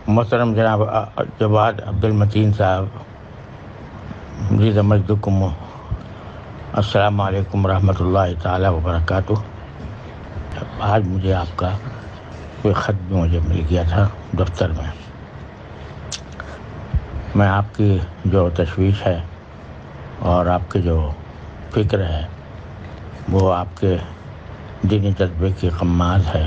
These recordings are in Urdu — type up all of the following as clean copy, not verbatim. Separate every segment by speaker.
Speaker 1: محترم جناب جواد عبد المتین صاحب، مزید مجدکم، السلام علیکم ورحمۃ اللہ تعالیٰ وبرکاتہ۔ آج مجھے آپ کا کوئی خط بھی مجھے مل گیا تھا دفتر میں۔ میں آپ کی جو تشویش ہے اور آپ کی جو فکر ہے وہ آپ کے دینی جذبے کی خماز ہے۔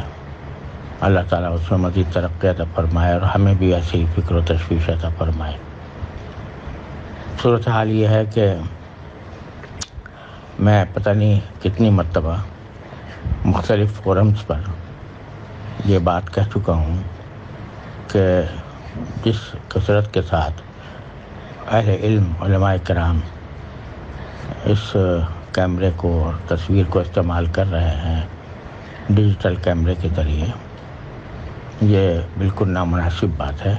Speaker 1: اللہ تعالیٰ اس میں مزید ترقی عطا فرمائے اور ہمیں بھی ایسی فکر و تشویش عطا فرمائے۔ صورتحال یہ ہے کہ میں پتہ نہیں کتنی مرتبہ مختلف فورمز پر یہ بات کہہ چکا ہوں کہ جس کثرت کے ساتھ اہل علم علماء کرام اس کیمرے کو اور تصویر کو استعمال کر رہے ہیں ڈیجیٹل کیمرے کے ذریعے، یہ بالکل نامناسب بات ہے۔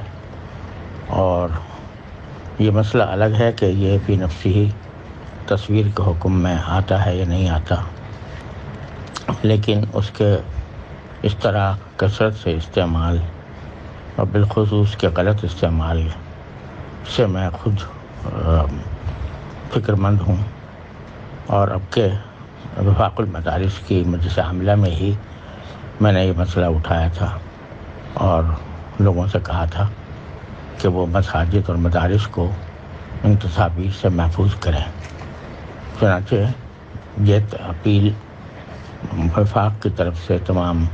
Speaker 1: اور یہ مسئلہ الگ ہے کہ یہ فی نفسی ہی تصویر کے حکم میں آتا ہے یا نہیں آتا، لیکن اس کے اس طرح کثرت سے استعمال اور بالخصوص کے غلط استعمال سے میں خود فکر مند ہوں۔ اور اب کے وفاق المدارس کی مجلس عاملہ میں ہی میں نے یہ مسئلہ اٹھایا تھا اور لوگوں سے کہا تھا کہ وہ مساجد اور مدارس کو ان تصاویر سے محفوظ کریں۔ چنانچہ یہ اپیل وفاق کی طرف سے تمام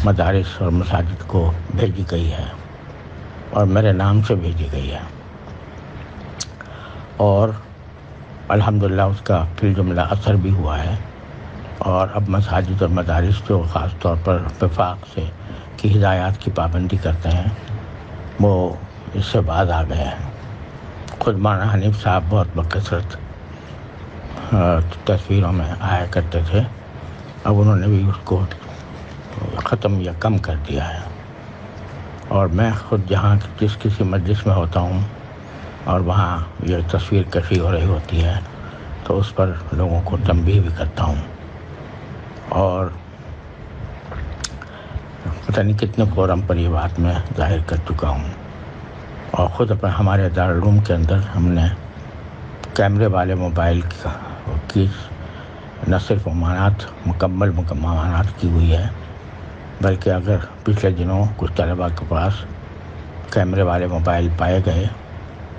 Speaker 1: مدارس اور مساجد کو بھیجی گئی ہے اور میرے نام سے بھیجی گئی ہے، اور الحمدللہ اس کا فی الجملہ اثر بھی ہوا ہے۔ اور اب مساجد اور مدارس جو خاص طور پر وفاق سے کی ہدایات کی پابندی کرتے ہیں وہ اس سے باز آ گئے ہیں۔ خود مولانا حنیف صاحب بہت بکثرت تصویروں میں آیا کرتے تھے، اب انہوں نے بھی اس کو ختم یا کم کر دیا ہے۔ اور میں خود جہاں جس کسی مجلس میں ہوتا ہوں اور وہاں یہ تصویر کشی ہو رہی ہوتی ہے تو اس پر لوگوں کو تنبیہ بھی کرتا ہوں، اور پتہ نہیں کتنے فورم پر یہ بات میں ظاہر کر چکا ہوں۔ اور خود اپنے ہمارے دارالعلوم کے اندر ہم نے کیمرے والے موبائل کی نہ صرف مکمل ممانعت کی ہوئی ہے، بلکہ اگر پچھلے دنوں کچھ طلباء کے پاس کیمرے والے موبائل پائے گئے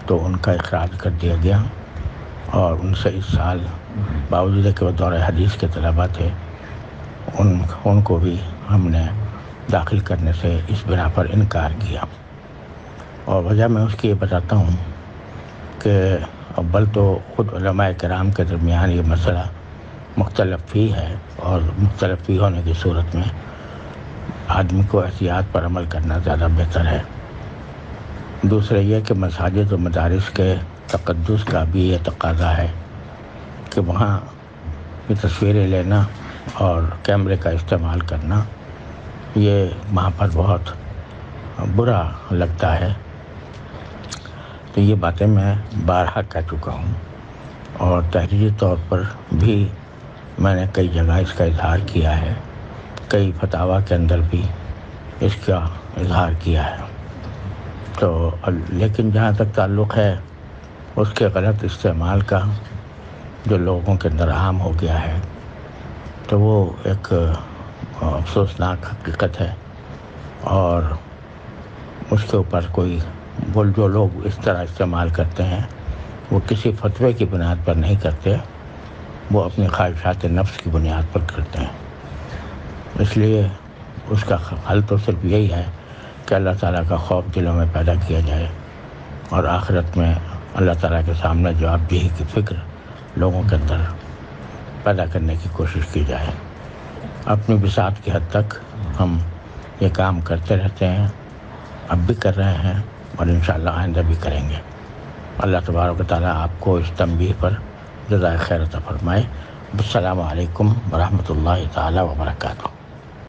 Speaker 1: تو ان کا اخراج کر دیا گیا، اور ان سے اس سال باوجود کہ وہ دورہ حدیث کے طلباء تھے ان کو بھی ہم نے داخل کرنے سے اس بنا پر انکار کیا۔ اور وجہ میں اس کی یہ بتاتا ہوں کہ اول تو خود علماء کرام کے درمیان یہ مسئلہ مختلف ہی ہے، اور مختلف ہی ہونے کی صورت میں آدمی کو احتیاط پر عمل کرنا زیادہ بہتر ہے۔ دوسرا یہ کہ مساجد و مدارس کے تقدس کا بھی یہ تقاضا ہے کہ وہاں یہ تصویریں لینا اور کیمرے کا استعمال کرنا یہ وہاں پر بہت برا لگتا ہے۔ تو یہ باتیں میں بارہا کہہ چکا ہوں، اور تحریری طور پر بھی میں نے کئی جگہ اس کا اظہار کیا ہے، کئی فتاویٰ کے اندر بھی اس کا اظہار کیا ہے۔ تو لیکن جہاں تک تعلق ہے اس کے غلط استعمال کا جو لوگوں کے اندر عام ہو گیا ہے، تو وہ ایک افسوسناک حقیقت ہے، اور اس کے اوپر کوئی جو لوگ اس طرح استعمال کرتے ہیں وہ کسی فتوے کی بنیاد پر نہیں کرتے، وہ اپنی خواہشات نفس کی بنیاد پر کرتے ہیں۔ اس لیے اس کا حل تو صرف یہی ہے کہ اللہ تعالیٰ کا خوف دلوں میں پیدا کیا جائے، اور آخرت میں اللہ تعالیٰ کے سامنے جواب دہی کی فکر لوگوں کے اندر پیدا کرنے کی کوشش کی جائے۔ اپنی بساط کی حد تک ہم یہ کام کرتے رہتے ہیں، اب بھی کر رہے ہیں، اور انشاءاللہ آئندہ بھی کریں گے۔ اللہ تبارک و تعالیٰ آپ کو اس تنبیہ پر جزائے خیر عطا فرمائے۔ السلام علیکم ورحمۃ اللہ تعالیٰ وبرکاتہ۔